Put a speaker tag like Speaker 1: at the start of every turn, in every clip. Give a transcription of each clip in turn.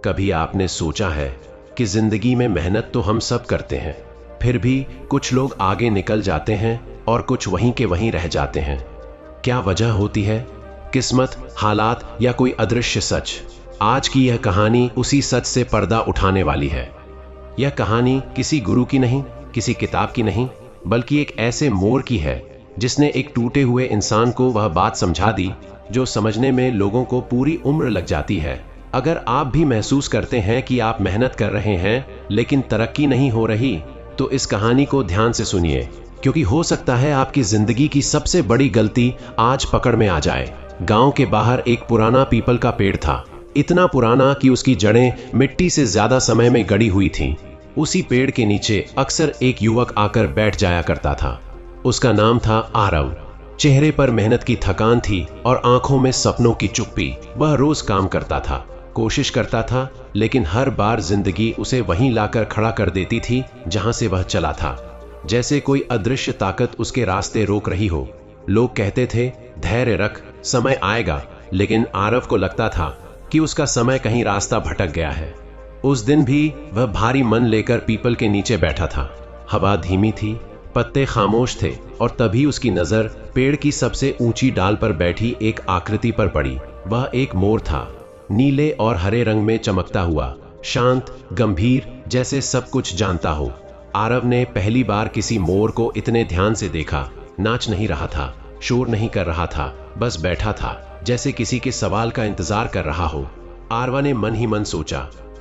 Speaker 1: कभी आपने सोचा है कि जिंदगी में मेहनत तो हम सब करते हैं, फिर भी कुछ लोग आगे निकल जाते हैं और कुछ वहीं के वहीं रह जाते हैं। क्या वजह होती है? किस्मत, हालात या कोई अदृश्य सच? आज की यह कहानी उसी सच से पर्दा उठाने वाली है। यह कहानी किसी गुरु की नहीं, किसी किताब की नहीं, बल्कि एक ऐसे मोर की है जिसने एक टूटे हुए इंसान को वह बात समझा दी जो समझने में लोगों को पूरी उम्र लग जाती है। अगर आप भी महसूस करते हैं कि आप मेहनत कर रहे हैं लेकिन तरक्की नहीं हो रही, तो इस कहानी को ध्यान से सुनिए, क्योंकि हो सकता है आपकी जिंदगी की सबसे बड़ी गलती आज पकड़ में आ जाए। गांव के बाहर एक पुराना पीपल का पेड़ था, इतना पुराना कि उसकी जड़ें मिट्टी से ज्यादा समय में गड़ी हुई थीं। उसी पेड़ के नीचे अक्सर एक युवक आकर बैठ जाया करता था। उसका नाम था आरव। चेहरे पर मेहनत की थकान थी और आंखों में सपनों की चुप्पी। वह रोज काम करता था, कोशिश करता था, लेकिन हर बार जिंदगी उसे वहीं लाकर खड़ा कर देती थी जहां से वह चला था, जैसे कोई अदृश्य ताकत उसके रास्ते रोक रही हो। लोग कहते थे, धैर्य रख, समय आएगा, लेकिन आरव को लगता था कि उसका समय कहीं रास्ता भटक गया है। उस दिन भी वह भारी मन लेकर पीपल के नीचे बैठा था। हवा धीमी थी, पत्ते खामोश थे, और तभी उसकी नजर पेड़ की सबसे ऊंची डाल पर बैठी एक आकृति पर पड़ी। वह एक मोर था, नीले और हरे रंग में चमकता हुआ, शांत, गंभीर, जैसे सब कुछ जानता हो। आरव ने पहली बार किसी मोर को इतने ध्यान से देखा। नाच नहीं रहा था, शोर नहीं कर रहा था, बस बैठा था, जैसे किसी के सवाल का इंतजार कर रहा हो। आरव ने मन ही मन सोचा,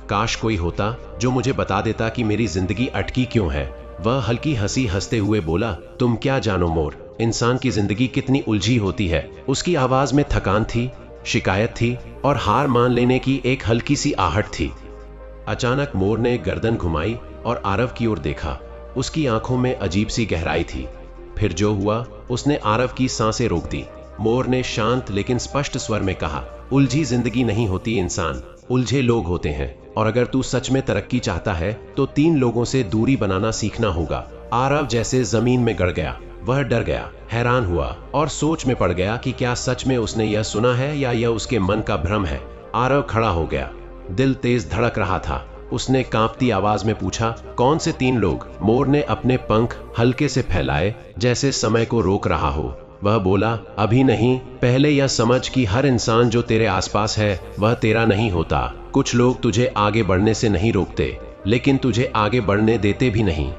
Speaker 1: काश कोई होता जो मुझे बता देता कि मेरी जिंदगी अटकी क्यों है। वह हल्की हंसी हंसते हुए बोला, तुम क्या जानो मोर, इंसान की जिंदगी कितनी उलझी होती है। उसकी आवाज में थकान थी, शिकायत थी और हार मान लेने की एक हल्की सी आहट थी। अचानक मोर ने गर्दन घुमाई और आरव की ओर देखा। उसकी आंखों में अजीब सी गहराई थी। फिर जो हुआ, उसने आरव की सांसें रोक दी। मोर ने शांत लेकिन स्पष्ट स्वर में कहा, उलझी जिंदगी नहीं होती इंसान, उलझे लोग होते हैं, और अगर तू सच में तरक्की चाहता है तो 3 लोगों से दूरी बनाना सीखना होगा। आरव जैसे जमीन में गड़ गया। वह डर गया, हैरान हुआ और सोच में पड़ गया कि क्या सच में उसने यह सुना है या यह उसके मन का भ्रम है। आरव खड़ा हो गया, दिल तेज धड़क रहा था। उसने कांपती आवाज में पूछा, कौन से 3 लोग? मोर ने अपने पंख हल्के से फैलाए, जैसे समय को रोक रहा हो। वह बोला, अभी नहीं, पहले यह समझ कि हर इंसान जो तेरे आसपास है वह तेरा नहीं होता। कुछ लोग तुझे आगे बढ़ने से नहीं रोकते, लेकिन तुझे आगे बढ़ने देते भी नहीं।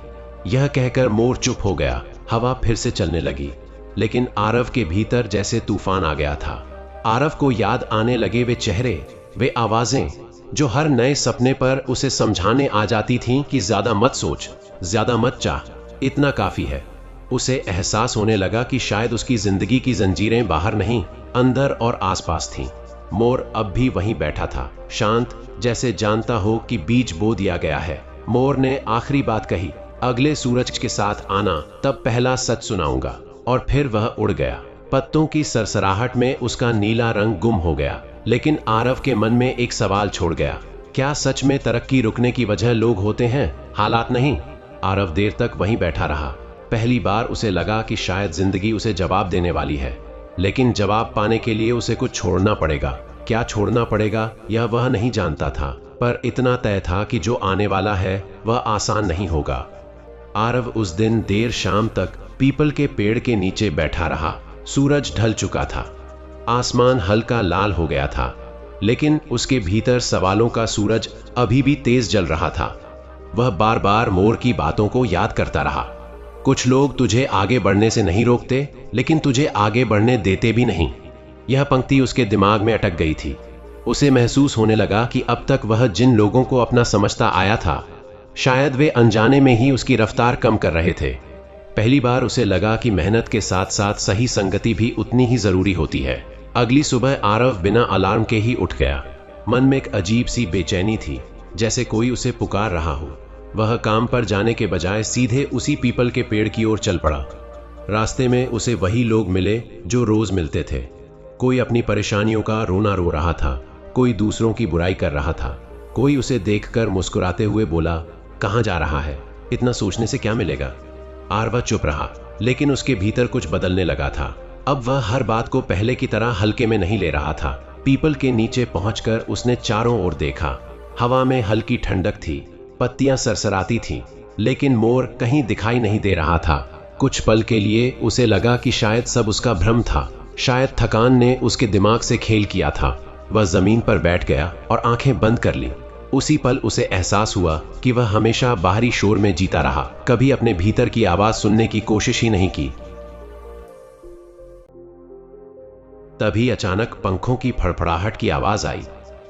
Speaker 1: यह कहकर मोर चुप हो गया। हवा फिर से चलने लगी, लेकिन आरव के भीतर जैसे तूफान आ गया था। आरव को याद आने लगे वे चेहरे, वे आवाजें जो हर नए सपने पर उसे समझाने आ जाती थीं कि ज्यादा मत सोच, ज्यादा मत चाह, इतना काफी है। उसे एहसास होने लगा कि शायद उसकी जिंदगी की जंजीरें बाहर नहीं, अंदर और आसपास थीं। मोर अब भी वहीं बैठा था, शांत, जैसे जानता हो कि बीज बो दिया गया है। मोर ने आखिरी बात कही, अगले सूरज के साथ आना, तब पहला सच सुनाऊंगा। और फिर वह उड़ गया। पत्तों की सरसराहट में उसका नीला रंग गुम हो गया। लेकिन आरव के मन में एक सवाल छोड़ गया, क्या सच में तरक्की रुकने की वजह लोग होते हैं, हालात नहीं? आरव देर तक वहीं बैठा रहा। पहली बार उसे लगा कि शायद जिंदगी उसे जवाब देने वाली है, लेकिन जवाब पाने के लिए उसे कुछ छोड़ना पड़ेगा। क्या छोड़ना पड़ेगा यह वह नहीं जानता था, पर इतना तय था कि जो आने वाला है वह आसान नहीं होगा। आरव उस दिन देर शाम तक पीपल के पेड़ के नीचे बैठा रहा। सूरज ढल चुका था, आसमान हल्का लाल हो गया था, लेकिन उसके भीतर सवालों का सूरज अभी भी तेज जल रहा था। वह बार बार मोर की बातों को याद करता रहा। कुछ लोग तुझे आगे बढ़ने से नहीं रोकते, लेकिन तुझे आगे बढ़ने देते भी नहीं। यह पंक्ति उसके दिमाग में अटक गई थी। उसे महसूस होने लगा कि अब तक वह जिन लोगों को अपना समझता आया था, शायद वे अनजाने में ही उसकी रफ्तार कम कर रहे थे। पहली बार उसे लगा कि मेहनत के साथ साथ सही संगति भी उतनी ही जरूरी होती है। अगली सुबह आरव बिना अलार्म के ही उठ गया। मन में एक अजीब सी बेचैनी थी, जैसे कोई उसे पुकार रहा हो। वह काम पर जाने के बजाय सीधे उसी पीपल के पेड़ की ओर चल पड़ा। रास्ते में उसे वही लोग मिले जो रोज मिलते थे। कोई अपनी परेशानियों का रोना रो रहा था, कोई दूसरों की बुराई कर रहा था, कोई उसे देखकर मुस्कुराते हुए बोला, कहाँ जा रहा है, इतना सोचने से क्या मिलेगा? आरव चुप रहा, लेकिन उसके भीतर कुछ बदलने लगा था। अब वह हर बात को पहले की तरह हल्के में नहीं ले रहा था। पीपल के नीचे पहुंचकर उसने चारों ओर देखा। हवा में हल्की ठंडक थी, पत्तियां सरसराती थीं, लेकिन मोर कहीं दिखाई नहीं दे रहा था। कुछ पल के लिए उसे लगा कि शायद सब उसका भ्रम था, शायद थकान ने उसके दिमाग से खेल किया था। वह जमीन पर बैठ गया और आंखें बंद कर ली। उसी पल उसे एहसास हुआ कि वह हमेशा बाहरी शोर में जीता रहा, कभी अपने भीतर की आवाज सुनने की कोशिश ही नहीं की। तभी अचानक पंखों की फड़फड़ाहट की आवाज आई।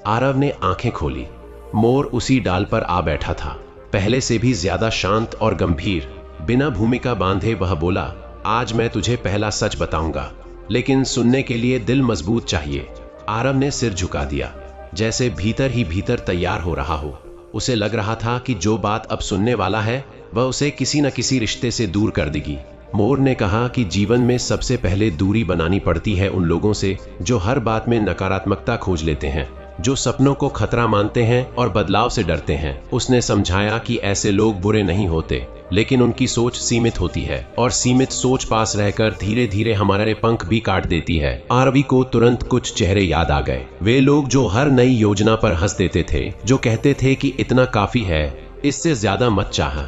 Speaker 1: आरव ने आंखें खोली। मोर उसी डाल पर आ बैठा था, पहले से भी ज्यादा शांत और गंभीर। बिना भूमिका बांधे वह बोला, आज मैं तुझे पहला सच बताऊंगा, लेकिन सुनने के लिए दिल मजबूत चाहिए। आरव ने सिर झुका दिया, जैसे भीतर ही भीतर तैयार हो रहा हो। उसे लग रहा था कि जो बात अब सुनने वाला है वह उसे किसी न किसी रिश्ते से दूर कर देगी। मोर ने कहा कि जीवन में सबसे पहले दूरी बनानी पड़ती है उन लोगों से जो हर बात में नकारात्मकता खोज लेते हैं, जो सपनों को खतरा मानते हैं और बदलाव से डरते हैं। उसने समझाया कि ऐसे लोग बुरे नहीं होते, लेकिन उनकी सोच सीमित होती है और सीमित सोच पास रहकर धीरे धीरे हमारे पंख भी काट देती है। आरवी को तुरंत कुछ चेहरे याद आ गए। वे लोग जो हर नई योजना पर हंस देते थे, जो कहते थे कि इतना काफी है, इससे ज्यादा मत चाह।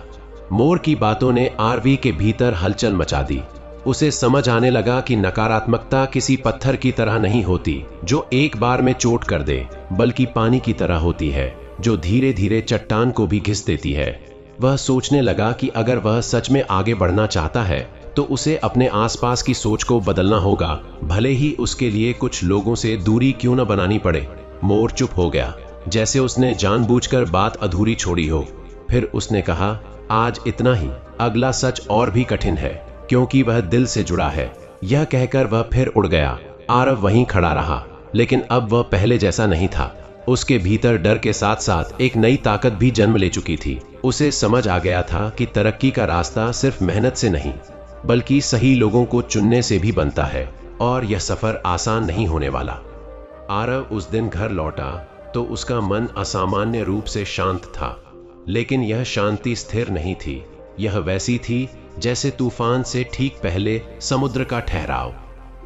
Speaker 1: मोर की बातों ने आरवी के भीतर हलचल मचा दी। उसे समझ आने लगा कि नकारात्मकता किसी पत्थर की तरह नहीं होती जो एक बार में चोट कर दे, बल्कि पानी की तरह होती है जो धीरे धीरे चट्टान को भी घिस देती है। वह सोचने लगा कि अगर वह सच में आगे बढ़ना चाहता है तो उसे अपने आसपास की सोच को बदलना होगा, भले ही उसके लिए कुछ लोगों से दूरी क्यों न बनानी पड़े। मोर चुप हो गया, जैसे उसने जानबूझकर बात अधूरी छोड़ी हो। फिर उसने कहा, आज इतना ही, अगला सच और भी कठिन है, क्योंकि वह दिल से जुड़ा है। यह कहकर वह फिर उड़ गया। आरव वहीं खड़ा रहा, लेकिन अब वह पहले जैसा नहीं था। उसके भीतर डर के साथ साथ एक नई ताकत भी जन्म ले चुकी थी। उसे समझ आ गया था कि तरक्की का रास्ता सिर्फ मेहनत से नहीं, बल्कि सही लोगों को चुनने से भी बनता है, और यह सफर आसान नहीं होने वाला। आरव उस दिन घर लौटा तो उसका मन असामान्य रूप से शांत था, लेकिन यह शांति स्थिर नहीं थी। यह वैसी थी जैसे तूफान से ठीक पहले समुद्र का ठहराव।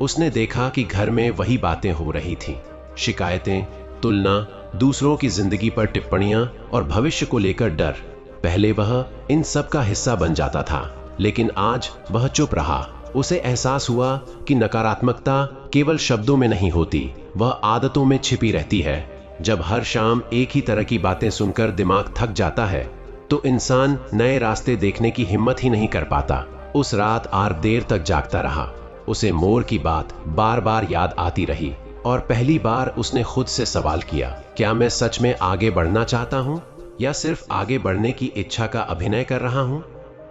Speaker 1: उसने देखा कि घर में वही बातें हो रही थीं, शिकायतें, तुलना, दूसरों की जिंदगी पर टिप्पणियां और भविष्य को लेकर डर। पहले वह इन सब का हिस्सा बन जाता था, लेकिन आज वह चुप रहा। उसे एहसास हुआ कि नकारात्मकता केवल शब्दों में नहीं होती, वह आदतों में छिपी रहती है। जब हर शाम एक ही तरह की बातें सुनकर दिमाग थक जाता है तो इंसान नए रास्ते देखने की हिम्मत ही नहीं कर पाता। उस रात आरव देर तक जागता रहा। उसे मोर की बात बार बार याद आती रही और पहली बार उसने खुद से सवाल किया, क्या मैं सच में आगे बढ़ना चाहता हूँ या सिर्फ आगे बढ़ने की इच्छा का अभिनय कर रहा हूँ?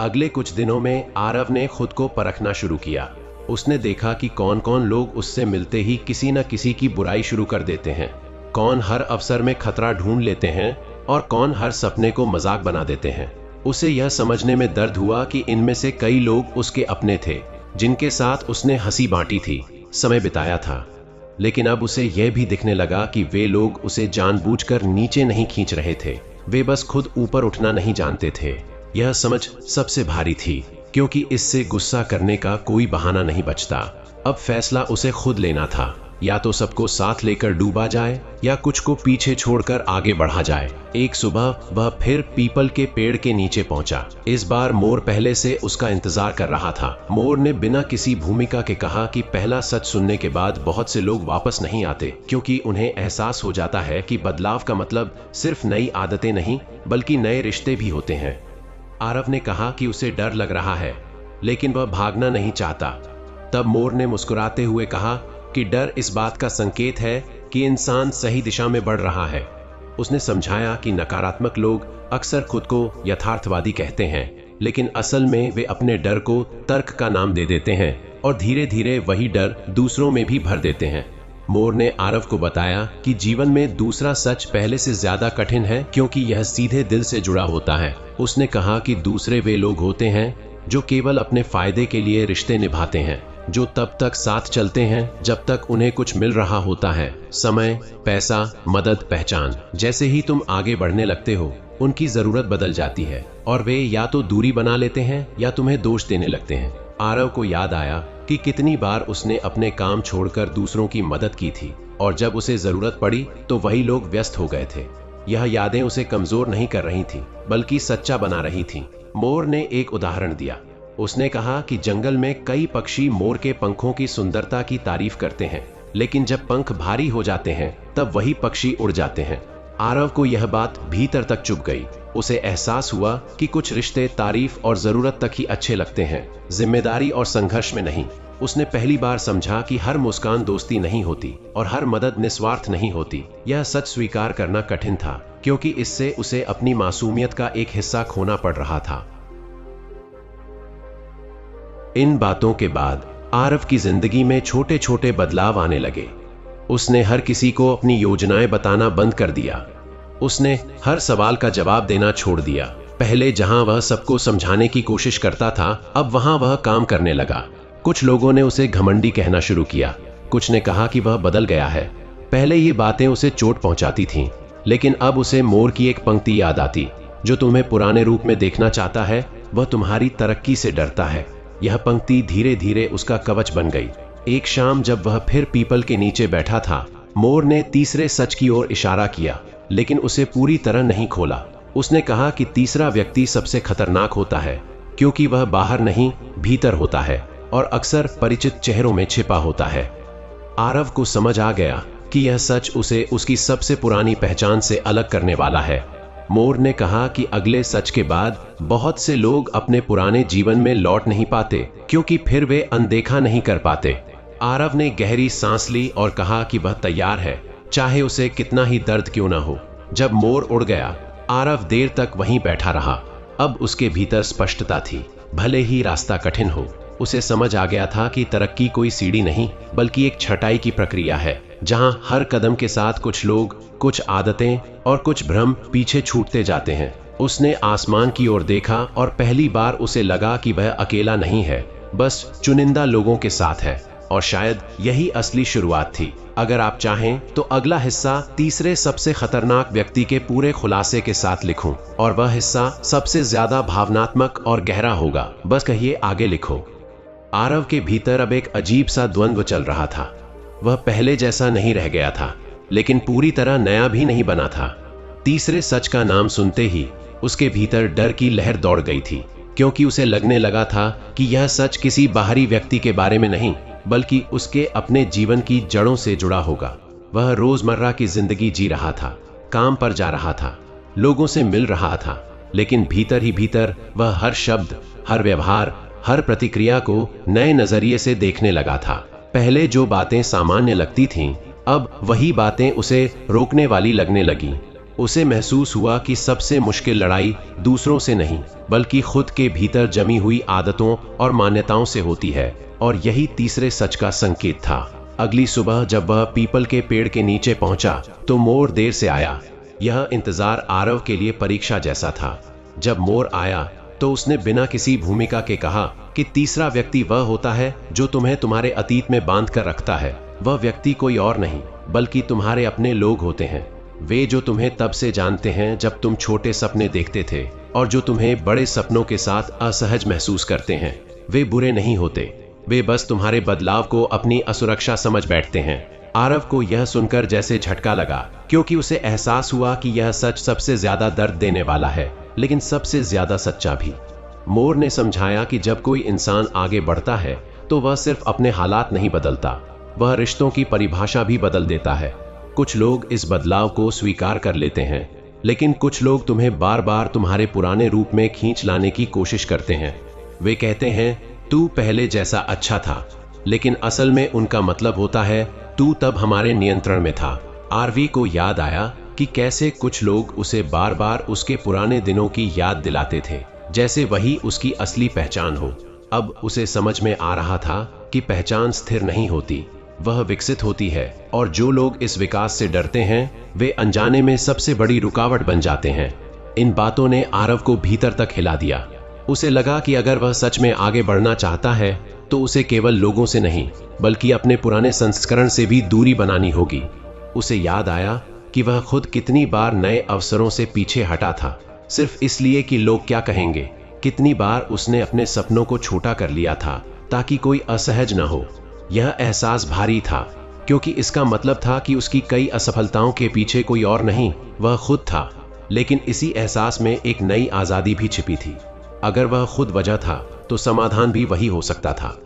Speaker 1: अगले कुछ दिनों में आरव ने खुद को परखना शुरू किया। उसने देखा कि कौन कौन लोग उससे मिलते ही किसी न किसी की बुराई शुरू कर देते हैं, कौन हर अवसर में खतरा ढूंढ लेते हैं और कौन हर सपने को मजाक बना देते हैं। उसे यह समझने में दर्द हुआ कि इनमें से कई लोग उसके अपने थे, जिनके साथ उसने हंसी बांटी थी, समय बिताया था। लेकिन अब उसे यह भी दिखने लगा कि वे लोग उसे जानबूझकर नीचे नहीं खींच रहे थे, वे बस खुद ऊपर उठना नहीं जानते थे। यह समझ सबसे भारी थी, क्योंकि इससे गुस्सा करने का कोई बहाना नहीं बचता। अब फैसला उसे खुद लेना था, या तो सबको साथ लेकर डूबा जाए या कुछ को पीछे छोड़कर आगे बढ़ा जाए। एक सुबह वह फिर पीपल के पेड़ के नीचे पहुंचा। इस बार मोर पहले से उसका इंतजार कर रहा था। मोर ने बिना किसी भूमिका के कहा कि पहला सच सुनने के बाद बहुत से लोग वापस नहीं आते, क्योंकि उन्हें एहसास हो जाता है कि बदलाव का मतलब सिर्फ नई आदतें नहीं, बल्कि नए रिश्ते भी होते हैं। आरव ने कहा कि उसे डर लग रहा है, लेकिन वह भागना नहीं चाहता। तब मोर ने मुस्कुराते हुए कहा कि डर इस बात का संकेत है कि इंसान सही दिशा में बढ़ रहा है। उसने समझाया कि नकारात्मक लोग अक्सर खुद को यथार्थवादी कहते हैं, लेकिन असल में वे अपने डर को तर्क का नाम दे देते हैं और धीरे धीरे वही डर दूसरों में भी भर देते हैं। मोर ने आरव को बताया कि जीवन में दूसरा सच पहले से ज्यादा कठिन है, क्योंकि यह सीधे दिल से जुड़ा होता है। उसने कहा कि दूसरे वे लोग होते हैं जो केवल अपने फायदे के लिए रिश्ते निभाते हैं, जो तब तक साथ चलते हैं जब तक उन्हें कुछ मिल रहा होता है, समय, पैसा, मदद, पहचान। जैसे ही तुम आगे बढ़ने लगते हो, उनकी जरूरत बदल जाती है और वे या तो दूरी बना लेते हैं या तुम्हें दोष देने लगते हैं। आरव को याद आया कि कितनी बार उसने अपने काम छोड़कर दूसरों की मदद की थी और जब उसे जरूरत पड़ी तो वही लोग व्यस्त हो गए थे। यह यादें उसे कमजोर नहीं कर रही थीं, बल्कि सच्चा बना रही थीं। मोर ने एक उदाहरण दिया। उसने कहा कि जंगल में कई पक्षी मोर के पंखों की सुंदरता की तारीफ करते हैं, लेकिन जब पंख भारी हो जाते हैं तब वही पक्षी उड़ जाते हैं। आरव को यह बात भीतर तक चुभ गई। उसे एहसास हुआ कि कुछ रिश्ते तारीफ और जरूरत तक ही अच्छे लगते हैं, जिम्मेदारी और संघर्ष में नहीं। उसने पहली बार समझा कि हर मुस्कान दोस्ती नहीं होती और हर मदद निस्वार्थ नहीं होती। यह सच स्वीकार करना कठिन था, क्योंकि इससे उसे अपनी मासूमियत का एक हिस्सा खोना पड़ रहा था। इन बातों के बाद आरव की जिंदगी में छोटे छोटे बदलाव आने लगे। उसने हर किसी को अपनी योजनाएं बताना बंद कर दिया। उसने हर सवाल का जवाब देना छोड़ दिया। पहले जहां वह सबको समझाने की कोशिश करता था, अब वहां वह काम करने लगा। कुछ लोगों ने उसे घमंडी कहना शुरू किया, कुछ ने कहा कि वह बदल गया है। पहले ये बातें उसे चोट पहुंचाती थीं, लेकिन अब उसे मोर की एक पंक्ति याद आती, जो तुम्हें पुराने रूप में देखना चाहता है वह तुम्हारी तरक्की से डरता है। यह पंक्ति धीरे धीरे उसका कवच बन गई। एक शाम जब वह फिर पीपल के नीचे बैठा था, मोर ने तीसरे सच की ओर इशारा किया, लेकिन उसे पूरी तरह नहीं खोला। उसने कहा कि तीसरा व्यक्ति सबसे खतरनाक होता है, क्योंकि वह बाहर नहीं भीतर होता है और अक्सर परिचित चेहरों में छिपा होता है। आरव को समझ आ गया कि यह सच उसे उसकी सबसे पुरानी पहचान से अलग करने वाला है। मोर ने कहा कि अगले सच के बाद बहुत से लोग अपने पुराने जीवन में लौट नहीं पाते, क्योंकि फिर वे अनदेखा नहीं कर पाते। आरव ने गहरी सांस ली और कहा कि वह तैयार है, चाहे उसे कितना ही दर्द क्यों ना हो। जब मोर उड़ गया, आरव देर तक वहीं बैठा रहा। अब उसके भीतर स्पष्टता थी, भले ही रास्ता कठिन हो। उसे समझ आ गया था कि तरक्की कोई सीढ़ी नहीं, बल्कि एक छटाई की प्रक्रिया है, जहां हर कदम के साथ कुछ लोग, कुछ आदतें और कुछ भ्रम पीछे छूटते जाते हैं। उसने आसमान की ओर देखा और पहली बार उसे लगा कि वह अकेला नहीं है, बस चुनिंदा लोगों के साथ है। और शायद यही असली शुरुआत थी। अगर आप चाहें तो अगला हिस्सा तीसरे सबसे खतरनाक व्यक्ति के पूरे खुलासे के साथ लिखूं, और वह हिस्सा सबसे ज्यादा भावनात्मक और गहरा होगा। बस कहिए आगे लिखो। आरव के भीतर अब एक अजीब सा द्वंद्व चल रहा था। वह पहले जैसा नहीं रह गया था, लेकिन पूरी तरह नया भी नहीं बना था। तीसरे सच का नाम सुनते ही उसके भीतर डर की लहर दौड़ गई थी, क्योंकि उसे लगने लगा था कि यह सच किसी बाहरी व्यक्ति के बारे में नहीं, बल्कि उसके अपने जीवन की जड़ों से जुड़ा होगा। वह रोजमर्रा की जिंदगी जी रहा था, काम पर जा रहा था, लोगों से मिल रहा था, लेकिन भीतर ही भीतर वह हर शब्द, हर व्यवहार, हर प्रतिक्रिया को नए नजरिए से देखने लगा था। पहले जो बातें सामान्य लगती थीं, अब वही बातें उसे रोकने वाली लगने लगीं। उसे महसूस हुआ कि सबसे मुश्किल लड़ाई दूसरों से नहीं, बल्कि खुद के भीतर जमी हुई आदतों और मान्यताओं से होती है, और यही तीसरे सच का संकेत था। अगली सुबह जब वह पीपल के पेड़ के नीचे पहुंचा, तो मोर देर से आया। यह इंतजार आरव के लिए परीक्षा जैसा था। जब मोर आया तो उसने बिना किसी भूमिका के कहा कि तीसरा व्यक्ति वह होता है जो तुम्हें तुम्हारे अतीत में बांध कर रखता है। वह व्यक्ति कोई और नहीं, बल्कि तुम्हारे अपने लोग होते हैं। वे जो तुम्हें तब से जानते हैं जब तुम छोटे सपने देखते थे, और जो तुम्हें बड़े सपनों के साथ असहज महसूस करते हैं। वे बुरे नहीं होते, वे बस तुम्हारे बदलाव को अपनी असुरक्षा समझ बैठते हैं। आरव को यह सुनकर जैसे झटका लगा, क्योंकि उसे एहसास हुआ कि यह सच सबसे ज्यादा दर्द देने वाला है, लेकिन सबसे ज्यादा सच्चा भी। मोर ने समझाया कि जब कोई इंसान आगे बढ़ता है तो वह सिर्फ अपने हालात नहीं बदलता, वह रिश्तों की परिभाषा भी बदल देता है। कुछ लोग इस बदलाव को स्वीकार कर लेते हैं, लेकिन कुछ लोग तुम्हें बार बार तुम्हारे पुराने रूप में खींच लाने की कोशिश करते हैं। वे कहते हैं तू पहले जैसा अच्छा था, लेकिन असल में उनका मतलब होता है तू तब हमारे नियंत्रण में था। आरवी को याद आया कि कैसे कुछ लोग उसे बार बार उसके पुराने दिनों की याद दिलाते थे, जैसे वही उसकी असली पहचान हो। अब उसे समझ में आ रहा था कि पहचान स्थिर नहीं होती, वह विकसित होती है, और जो लोग इस विकास से डरते हैं वे अनजाने में सबसे बड़ी रुकावट बन जाते हैं। इन बातों ने आरव को भीतर तक हिला दिया। उसे लगा कि अगर वह सच में आगे बढ़ना चाहता है तो उसे केवल लोगों से नहीं, बल्कि अपने पुराने संस्करण से भी दूरी बनानी होगी। उसे याद आया कि वह खुद कितनी बार नए अवसरों से पीछे हटा था, सिर्फ इसलिए कि लोग क्या कहेंगे। कितनी बार उसने अपने सपनों को छोटा कर लिया था ताकि कोई असहज न हो। यह एहसास भारी था, क्योंकि इसका मतलब था कि उसकी कई असफलताओं के पीछे कोई और नहीं, वह खुद था। लेकिन इसी एहसास में एक नई आजादी भी छिपी थी। अगर वह खुद वजह था तो समाधान भी वही हो सकता था।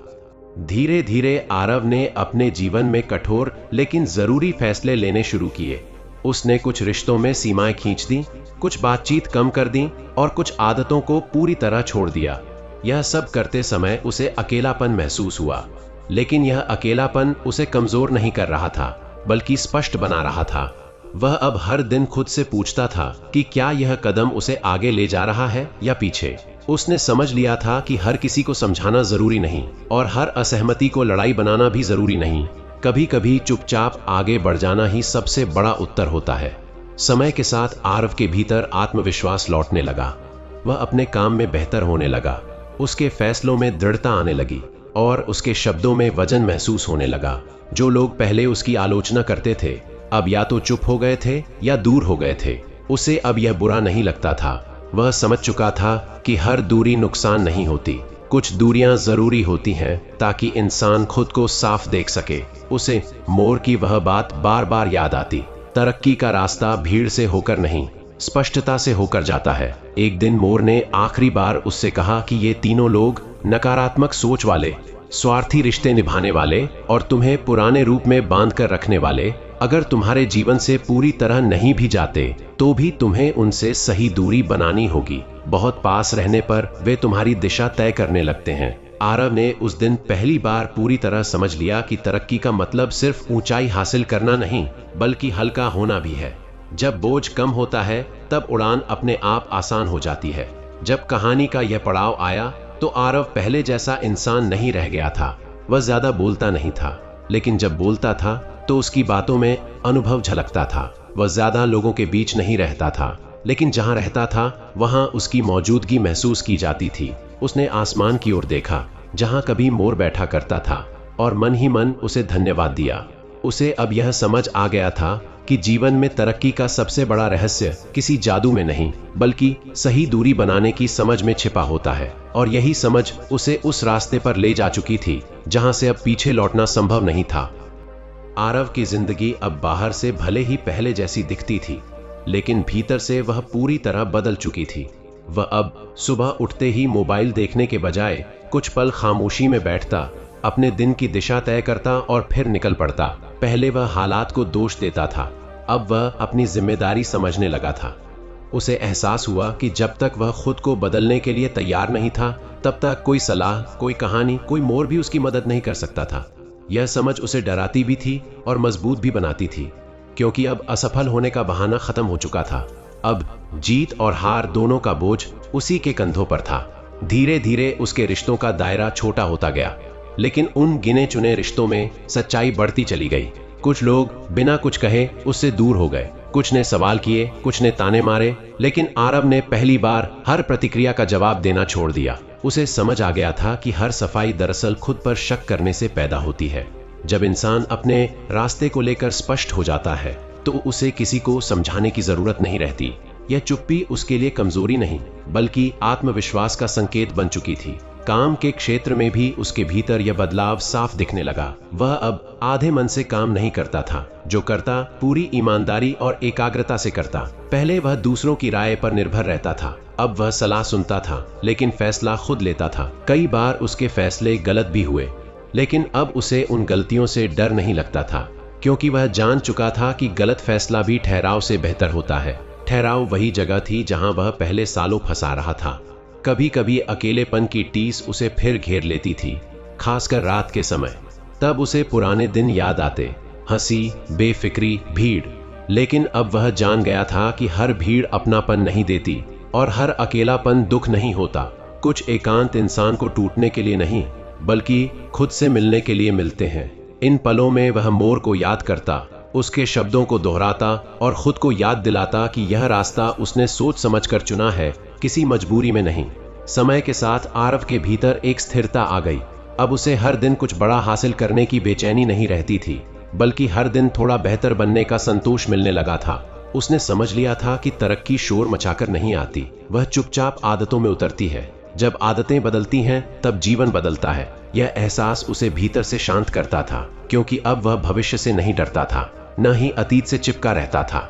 Speaker 1: धीरे धीरे आरव ने अपने जीवन में कठोर लेकिन जरूरी फैसले लेने शुरू किए। उसने कुछ रिश्तों में सीमाएं खींच दी, कुछ बातचीत कम कर दी और कुछ आदतों को पूरी तरह छोड़ दिया। यह सब करते समय उसे अकेलापन महसूस हुआ, लेकिन यह अकेलापन उसे कमजोर नहीं कर रहा था, बल्कि स्पष्ट बना रहा था। वह अब हर दिन खुद से पूछता था कि क्या यह कदम उसे आगे ले जा रहा है या पीछे। उसने समझ लिया था कि हर किसी को समझाना जरूरी नहीं और हर असहमति को लड़ाई बनाना भी जरूरी नहीं। कभी कभी चुपचाप आगे बढ़ जाना ही सबसे बड़ा उत्तर होता है। समय के साथ आरव के भीतर आत्मविश्वास लौटने लगा। वह अपने काम में बेहतर होने लगा, उसके फैसलों में दृढ़ता आने लगी और उसके शब्दों में वजन महसूस होने लगा। जो लोग पहले उसकी आलोचना करते थे अब या तो चुप हो गए थे या दूर हो गए थे। उसे अब यह बुरा नहीं लगता था। वह समझ चुका था कि हर दूरी नुकसान नहीं होती, कुछ दूरियां जरूरी होती हैं ताकि इंसान खुद को साफ देख सके। उसे मोर की वह बात बार बार याद आती, तरक्की का रास्ता भीड़ से होकर नहीं, स्पष्टता से होकर जाता है। एक दिन मोर ने आखिरी बार उससे कहा कि ये तीनों लोग नकारात्मक सोच वाले, स्वार्थी रिश्ते निभाने वाले और तुम्हें पुराने रूप में बांध कर रखने वाले अगर तुम्हारे जीवन से पूरी तरह नहीं भी जाते तो भी तुम्हें उनसे सही दूरी बनानी होगी। बहुत पास रहने पर वे तुम्हारी दिशा तय करने लगते हैं। आरव ने उस दिन पहली बार पूरी तरह समझ लिया कि तरक्की का मतलब सिर्फ ऊंचाई हासिल करना नहीं, बल्कि हल्का होना भी है। जब बोझ कम होता है तब उड़ान अपने आप आसान हो जाती है। जब कहानी का यह पड़ाव आया तो आरव पहले जैसा इंसान नहीं रह गया था। वह ज्यादा बोलता नहीं था, लेकिन जब बोलता था तो उसकी बातों में अनुभव झलकता था। वह ज्यादा लोगों के बीच नहीं रहता था, लेकिन जहां रहता था वहां उसकी मौजूदगी महसूस की जाती थी। उसने आसमान की ओर देखा जहां कभी मोर बैठा करता था और मन ही मन उसे धन्यवाद दिया। उसे अब यह समझ आ गया था कि जीवन में तरक्की का सबसे बड़ा रहस्य किसी जादू में नहीं, बल्कि सही दूरी बनाने की समझ में छिपा होता है। और यही समझ उसे उस रास्ते पर ले जा चुकी थी जहां से अब पीछे लौटना संभव नहीं था। आरव की जिंदगी अब बाहर से भले ही पहले जैसी दिखती थी, लेकिन भीतर से वह पूरी तरह बदल चुकी थी। वह अब सुबह उठते ही मोबाइल देखने के बजाय कुछ पल खामोशी में बैठता, अपने दिन की दिशा तय करता और फिर निकल पड़ता। पहले वह हालात को दोष देता था, अब वह अपनी जिम्मेदारी समझने लगा था। उसे एहसास हुआ कि जब तक वह खुद को बदलने के लिए तैयार नहीं था, तब तक कोई सलाह, कोई कहानी, कोई मोर भी उसकी मदद नहीं कर सकता था। यह समझ उसे डराती भी थी और मजबूत भी बनाती थी, क्योंकि अब असफल होने का बहाना खत्म हो चुका था। अब जीत और हार दोनों का बोझ उसी के कंधों पर था। धीरे धीरे उसके रिश्तों का दायरा छोटा होता गया, लेकिन उन गिने चुने रिश्तों में सच्चाई बढ़ती चली गई। कुछ लोग बिना कुछ कहे उससे दूर हो गए, कुछ ने सवाल किए, कुछ ने ताने मारे, लेकिन आरव ने पहली बार हर प्रतिक्रिया का जवाब देना छोड़ दिया। उसे समझ आ गया था कि हर सफाई दरअसल खुद पर शक करने से पैदा होती है। जब इंसान अपने रास्ते को लेकर स्पष्ट हो जाता है तो उसे किसी को समझाने की जरूरत नहीं रहती। यह चुप्पी उसके लिए कमजोरी नहीं, बल्कि आत्मविश्वास का संकेत बन चुकी थी। काम के क्षेत्र में भी उसके भीतर यह बदलाव साफ दिखने लगा। वह अब आधे मन से काम नहीं करता था, जो करता पूरी ईमानदारी और एकाग्रता से करता। पहले वह दूसरों की राय पर निर्भर रहता था, अब वह सलाह सुनता था लेकिन फैसला खुद लेता था। कई बार उसके फैसले गलत भी हुए, लेकिन अब उसे उन गलतियों से डर नहीं लगता था, क्योंकि वह जान चुका था कि गलत फैसला भी ठहराव से बेहतर होता है। ठहराव वही जगह थी जहां वह पहले सालों फंसा रहा था। कभी कभी अकेलेपन की टीस उसे फिर घेर लेती थी, खासकर रात के समय। तब उसे पुराने दिन याद आते, हंसी, बेफिक्री, भीड़। लेकिन अब वह जान गया था कि हर भीड़ अपनापन नहीं देती और हर अकेलापन दुख नहीं होता। कुछ एकांत इंसान को टूटने के लिए नहीं, बल्कि खुद से मिलने के लिए मिलते हैं। इन पलों में वह मोर को याद करता, उसके शब्दों को दोहराता और खुद को याद दिलाता कि यह रास्ता उसने सोच समझकर चुना है, किसी मजबूरी में नहीं। समय के साथ आरव के भीतर एक स्थिरता आ गई। अब उसे हर दिन कुछ बड़ा हासिल करने की बेचैनी नहीं रहती थी, बल्कि हर दिन थोड़ा बेहतर बनने का संतोष मिलने लगा था। उसने समझ लिया था कि तरक्की शोर मचाकर नहीं आती, वह चुपचाप आदतों में उतरती है। जब आदतें बदलती हैं तब जीवन बदलता है। यह एहसास उसे भीतर से शांत करता था, क्योंकि अब वह भविष्य से नहीं डरता था, न ही अतीत से चिपका रहता था।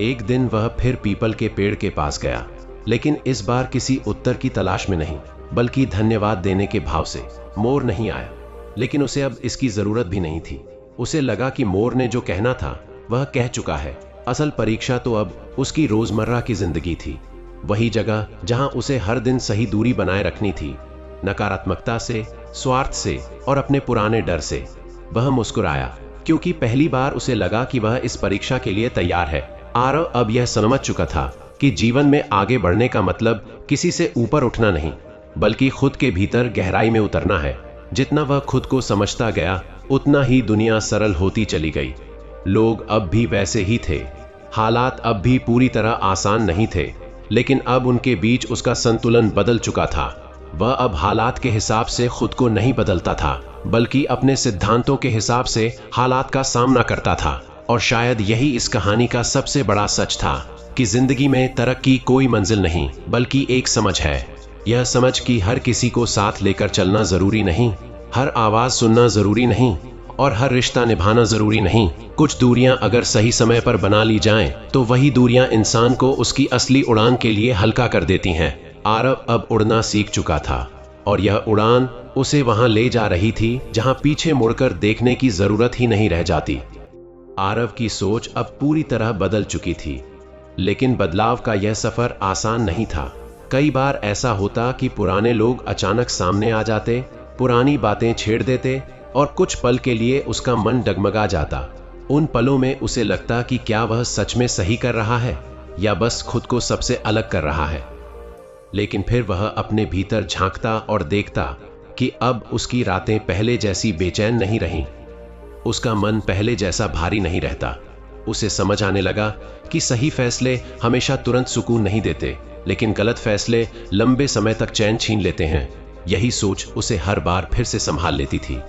Speaker 1: एक दिन वह फिर पीपल के पेड़ के पास गया, लेकिन इस बार किसी उत्तर की तलाश में नहीं, बल्कि धन्यवाद देने के भाव से। मोर नहीं आया, लेकिन उसे अब इसकी जरूरत भी नहीं थी। उसे लगा कि मोर ने जो कहना था वह कह चुका है। असल परीक्षा तो अब उसकी रोजमर्रा की जिंदगी थी, वही जगह जहां उसे हर दिन सही दूरी बनाए रखनी थी, नकारात्मकता से, स्वार्थ से और अपने पुराने डर से। वह मुस्कुराया, क्योंकि पहली बार उसे लगा कि वह इस परीक्षा के लिए तैयार है। आरव अब यह समझ चुका था कि जीवन में आगे बढ़ने का मतलब किसी से ऊपर उठना नहीं, बल्कि खुद के भीतर गहराई में उतरना है। जितना वह खुद को समझता गया, उतना ही दुनिया सरल होती चली गई। लोग अब भी वैसे ही थे, हालात अब भी पूरी तरह आसान नहीं थे, लेकिन अब उनके बीच उसका संतुलन बदल चुका था। वह अब हालात के हिसाब से खुद को नहीं बदलता था, बल्कि अपने सिद्धांतों के हिसाब से हालात का सामना करता था। और शायद यही इस कहानी का सबसे बड़ा सच था कि जिंदगी में तरक्की कोई मंजिल नहीं, बल्कि एक समझ है। यह समझ कि हर किसी को साथ लेकर चलना जरूरी नहीं, हर आवाज सुनना जरूरी नहीं और हर रिश्ता निभाना जरूरी नहीं। कुछ दूरियां अगर सही समय पर बना ली जाएं, तो वही दूरियां इंसान को उसकी असली उड़ान के लिए हल्का कर देती हैं। आरव अब उड़ना सीख चुका था, और यह उड़ान उसे वहां ले जा रही थी जहां पीछे मुड़कर देखने की जरूरत ही नहीं रह जाती। आरव की सोच अब पूरी तरह बदल चुकी थी, लेकिन बदलाव का यह सफर आसान नहीं था। कई बार ऐसा होता कि पुराने लोग अचानक सामने आ जाते, पुरानी बातें छेड़ देते और कुछ पल के लिए उसका मन डगमगा जाता। उन पलों में उसे लगता कि क्या वह सच में सही कर रहा है या बस खुद को सबसे अलग कर रहा है। लेकिन फिर वह अपने भीतर झांकता और देखता कि अब उसकी रातें पहले जैसी बेचैन नहीं रहीं, उसका मन पहले जैसा भारी नहीं रहता। उसे समझ आने लगा कि सही फैसले हमेशा तुरंत सुकून नहीं देते, लेकिन गलत फैसले लंबे समय तक चैन छीन लेते हैं। यही सोच उसे हर बार फिर से संभाल लेती थी।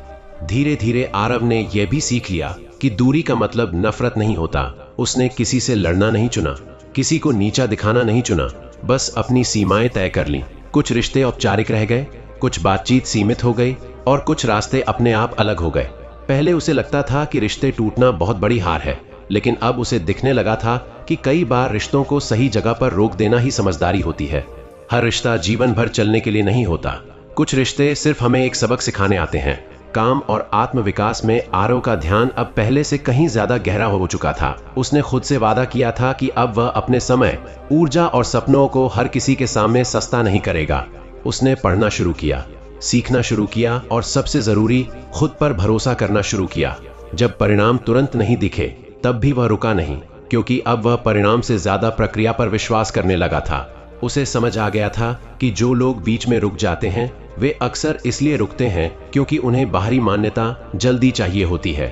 Speaker 1: धीरे धीरे आरव ने यह भी सीख लिया कि दूरी का मतलब नफरत नहीं होता। उसने किसी से लड़ना नहीं चुना, किसी को नीचा दिखाना नहीं चुना, बस अपनी सीमाएं तय कर लीं। कुछ रिश्ते औपचारिक रह गए, कुछ बातचीत सीमित हो गई और कुछ रास्ते अपने आप अलग हो गए। पहले उसे लगता था कि रिश्ते टूटना बहुत बड़ी हार है, लेकिन अब उसे दिखने लगा था कि कई बार रिश्तों को सही जगह पर रोक देना ही समझदारी होती है। हर रिश्ता जीवन भर चलने के लिए नहीं होता। कुछ रिश्ते सिर्फ हमें एक सबक सिखाने आते हैं। काम और आत्मविकास में आरव का ध्यान अब पहले से कहीं ज्यादा गहरा हो चुका था। उसने खुद से वादा किया था कि अब वह अपने समय, ऊर्जा और सपनों को हर किसी के सामने सस्ता नहीं करेगा। उसने पढ़ना शुरू किया, सीखना शुरू किया और सबसे जरूरी, खुद पर भरोसा करना शुरू किया। जब परिणाम तुरंत नहीं दिखे, तब भी वह रुका नहीं, क्योंकि अब वह परिणाम से ज्यादा प्रक्रिया पर विश्वास करने लगा था। उसे समझ आ गया था कि जो लोग बीच में रुक जाते हैं, वे अक्सर इसलिए रुकते हैं क्योंकि उन्हें बाहरी मान्यता जल्दी चाहिए होती है।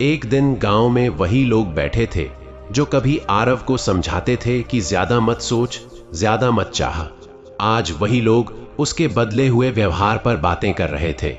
Speaker 1: एक दिन गांव में वही लोग बैठे थे जो कभी आरव को समझाते थे कि ज्यादा मत सोच, ज्यादा मत चाह। आज वही लोग उसके बदले हुए व्यवहार पर बातें कर रहे थे।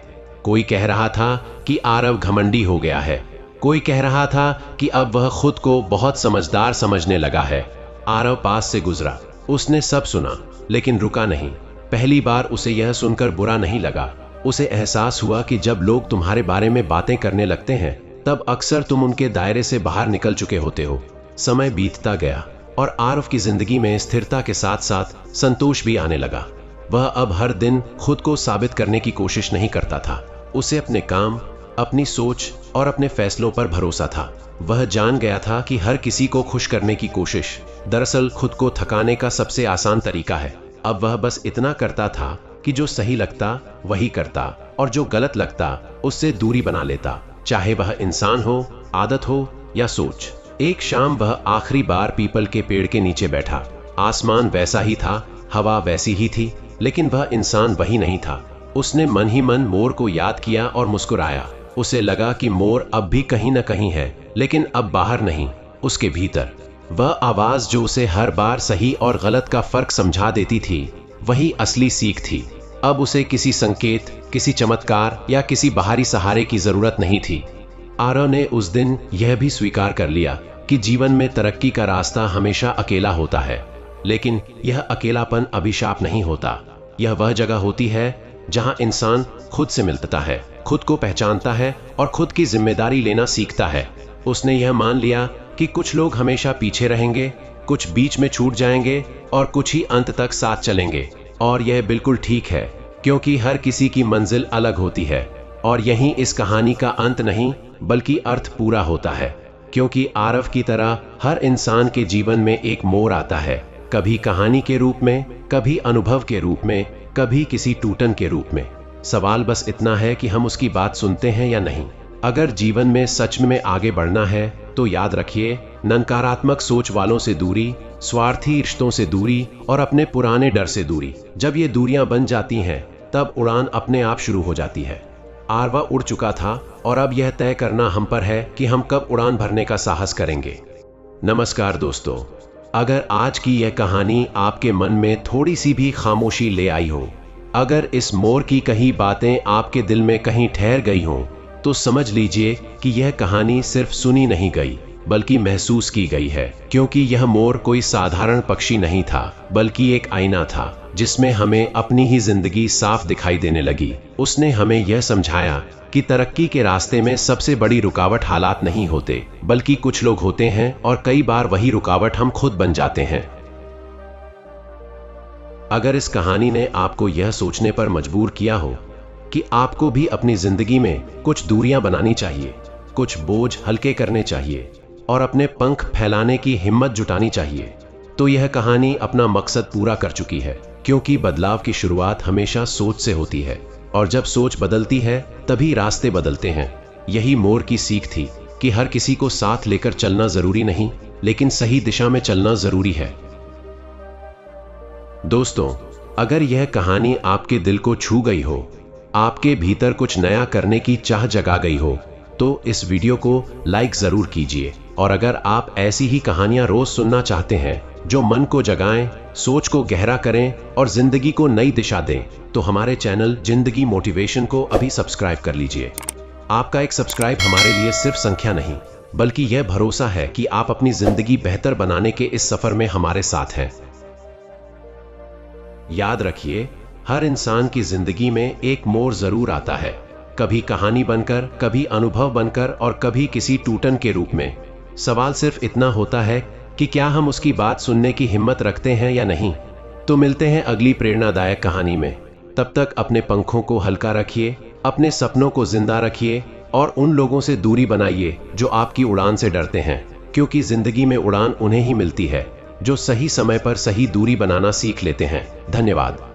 Speaker 1: कोई कह रहा था कि आरव घमंडी हो गया है, कोई कह रहा था कि अब वह खुद को बहुत समझदार समझने लगा है। आरव पास से गुजरा, उसने सब सुना, लेकिन रुका नहीं। पहली बार उसे यह सुनकर बुरा नहीं लगा। उसे एहसास हुआ कि जब लोग तुम्हारे बारे में बातें करने लगते हैं, तब अक्सर तुम उनके दायरे से बाहर निकल चुके होते हो। समय बीतता गया और आरव की जिंदगी में स्थिरता के साथ साथ संतोष भी आने लगा। वह अब हर दिन खुद को साबित करने की कोशिश नहीं करता था। उसे अपने काम, अपनी सोच और अपने फैसलों पर भरोसा था। वह जान गया था कि हर किसी को खुश करने की कोशिश दरअसल खुद को थकाने का सबसे आसान तरीका है। अब वह बस इतना करता था कि जो सही लगता वही करता और जो गलत लगता उससे दूरी बना लेता, चाहे वह इंसान हो, आदत हो या सोच। एक शाम वह आखिरी बार पीपल के पेड़ के नीचे बैठा। आसमान वैसा ही था, हवा वैसी ही थी, लेकिन वह इंसान वही नहीं था। उसने मन ही मन मोर को याद किया और मुस्कुराया। उसे लगा कि मोर अब भी कहीं न कहीं है, लेकिन अब बाहर नहीं, उसके भीतर। वह आवाज जो उसे हर बार सही और गलत का फर्क समझा देती थी, वही असली सीख थी। अब उसे किसी संकेत, किसी चमत्कार या किसी बाहरी सहारे की जरूरत नहीं थी। आरव ने उस दिन यह भी स्वीकार कर लिया कि जीवन में तरक्की का रास्ता हमेशा अकेला होता है, लेकिन यह अकेलापन अभिशाप नहीं होता। यह वह जगह होती है जहां इंसान खुद से मिलता है, खुद को पहचानता है और खुद की जिम्मेदारी लेना सीखता है। उसने यह मान लिया कि कुछ लोग हमेशा पीछे रहेंगे, कुछ बीच में छूट जाएंगे और कुछ ही अंत तक साथ चलेंगे। और यह बिल्कुल ठीक है, क्योंकि हर किसी की मंजिल अलग होती है। और यहीं इस कहानी का अंत नहीं बल्कि अर्थ पूरा होता है, क्योंकि आरव की तरह हर इंसान के जीवन में एक मोड़ आता है, कभी कहानी के रूप में, कभी अनुभव के रूप में, कभी किसी टूटन के रूप में। सवाल बस इतना है कि हम उसकी बात सुनते हैं या नहीं। अगर जीवन में सच में आगे बढ़ना है तो याद रखिए, नकारात्मक सोच वालों से दूरी, स्वार्थी रिश्तों से दूरी और अपने पुराने डर से दूरी। जब ये दूरियां बन जाती हैं तब उड़ान अपने आप शुरू हो जाती है। आरव उड़ चुका था और अब यह तय करना हम पर है कि हम कब उड़ान भरने का साहस करेंगे। नमस्कार दोस्तों, अगर आज की यह कहानी आपके मन में थोड़ी सी भी खामोशी ले आई हो, अगर इस मोर की कही बातें आपके दिल में कहीं ठहर गई हों, तो समझ लीजिए कि यह कहानी सिर्फ सुनी नहीं गई बल्कि महसूस की गई है। क्योंकि यह मोर कोई साधारण पक्षी नहीं था, बल्कि एक आईना था जिसमें हमें अपनी ही जिंदगी साफ दिखाई देने लगी। उसने हमें यह समझाया कि तरक्की के रास्ते में सबसे बड़ी रुकावट हालात नहीं होते, बल्कि कुछ लोग होते हैं और कई बार वही रुकावट हम खुद बन जाते हैं। अगर इस कहानी ने आपको यह सोचने पर मजबूर किया हो कि आपको भी अपनी जिंदगी में कुछ दूरियां बनानी चाहिए, कुछ बोझ हल्के करने चाहिए और अपने पंख फैलाने की हिम्मत जुटानी चाहिए, तो यह कहानी अपना मकसद पूरा कर चुकी है। क्योंकि बदलाव की शुरुआत हमेशा सोच से होती है और जब सोच बदलती है तभी रास्ते बदलते हैं। यही मोर की सीख थी कि हर किसी को साथ लेकर चलना जरूरी नहीं, लेकिन सही दिशा में चलना जरूरी है। दोस्तों, अगर यह कहानी आपके दिल को छू गई हो, आपके भीतर कुछ नया करने की चाह जगा गई हो, तो इस वीडियो को लाइक जरूर कीजिए। और अगर आप ऐसी ही कहानियां रोज सुनना चाहते हैं जो मन को जगाएं, सोच को गहरा करें और जिंदगी को नई दिशा दें, तो हमारे चैनल जिंदगी मोटिवेशन को अभी सब्सक्राइब कर लीजिए। आपका एक सब्सक्राइब हमारे लिए सिर्फ संख्या नहीं, बल्कि यह भरोसा है कि आप अपनी जिंदगी बेहतर बनाने के इस सफर में हमारे साथ हैं। याद रखिए, हर इंसान की जिंदगी में एक मोड़ जरूर आता है, कभी कहानी बनकर, कभी अनुभव बनकर और कभी किसी टूटन के रूप में। सवाल सिर्फ इतना होता है कि क्या हम उसकी बात सुनने की हिम्मत रखते हैं या नहीं। तो मिलते हैं अगली प्रेरणादायक कहानी में। तब तक अपने पंखों को हल्का रखिए, अपने सपनों को जिंदा रखिए और उन लोगों से दूरी बनाइए जो आपकी उड़ान से डरते हैं। क्योंकि जिंदगी में उड़ान उन्हें ही मिलती है जो सही समय पर सही दूरी बनाना सीख लेते हैं। धन्यवाद।